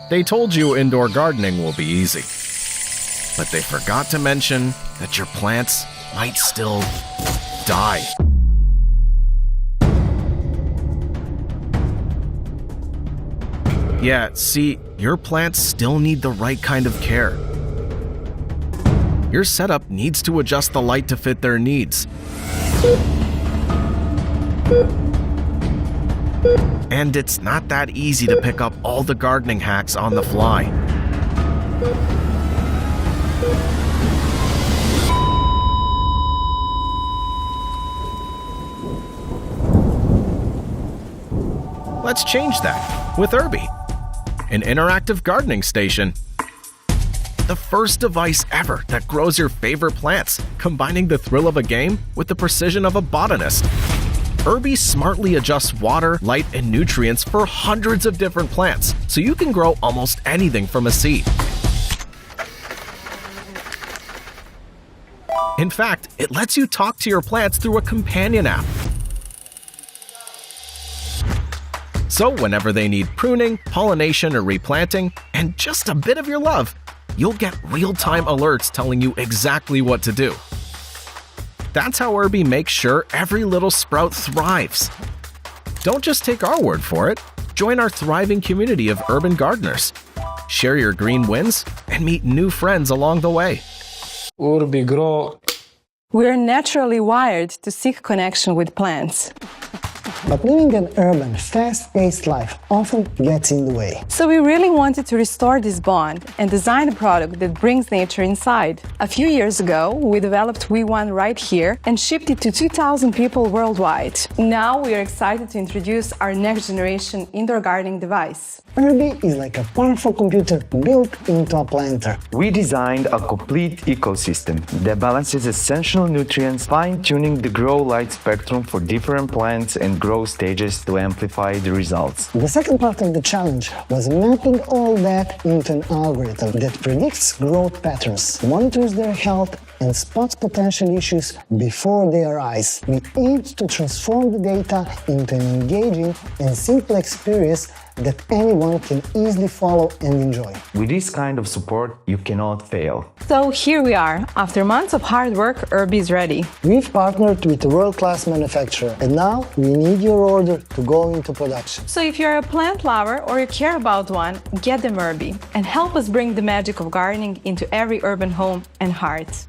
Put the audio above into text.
They told you indoor gardening will be easy, but they forgot to mention that your plants might still die. Yeah, see, your plants still need the right kind of care. Your setup needs to adjust the light to fit their needs. And it's not that easy to pick up all the gardening hacks on the fly. Let's change that with Urbi, an interactive gardening station. The first device ever that grows your favorite plants, combining the thrill of a game with the precision of a botanist. Urbi smartly adjusts water, light, and nutrients for hundreds of different plants, so you can grow almost anything from a seed. In fact, it lets you talk to your plants through a companion app. So whenever they need pruning, pollination, or replanting, and just a bit of your love, you'll get real-time alerts telling you exactly what to do. That's how Urbi makes sure every little sprout thrives. Don't just take our word for it. Join our thriving community of urban gardeners. Share your green wins and meet new friends along the way. Urbi grow. We're naturally wired to seek connection with plants. But living an urban, fast-paced life often gets in the way. So we really wanted to restore this bond and design a product that brings nature inside. A few years ago, we developed V1 right here and shipped it to 2,000 people worldwide. Now we are excited to introduce our next generation indoor gardening device. Urbi is like a powerful computer built into a planter. We designed a complete ecosystem that balances essential nutrients, fine-tuning the grow light spectrum for different plants and grow stages to amplify the results. The second part of the challenge was mapping all that into an algorithm that predicts growth patterns, monitors their health, and spots potential issues before they arise. We aimed to transform the data into an engaging and simple experience that anyone can easily follow and enjoy. With this kind of support, you cannot fail. So here we are. After months of hard work, Urbi is ready. We've partnered with a world-class manufacturer, and now we need your order to go into production. So if you're a plant lover or you care about one, get them Urbi and help us bring the magic of gardening into every urban home and heart.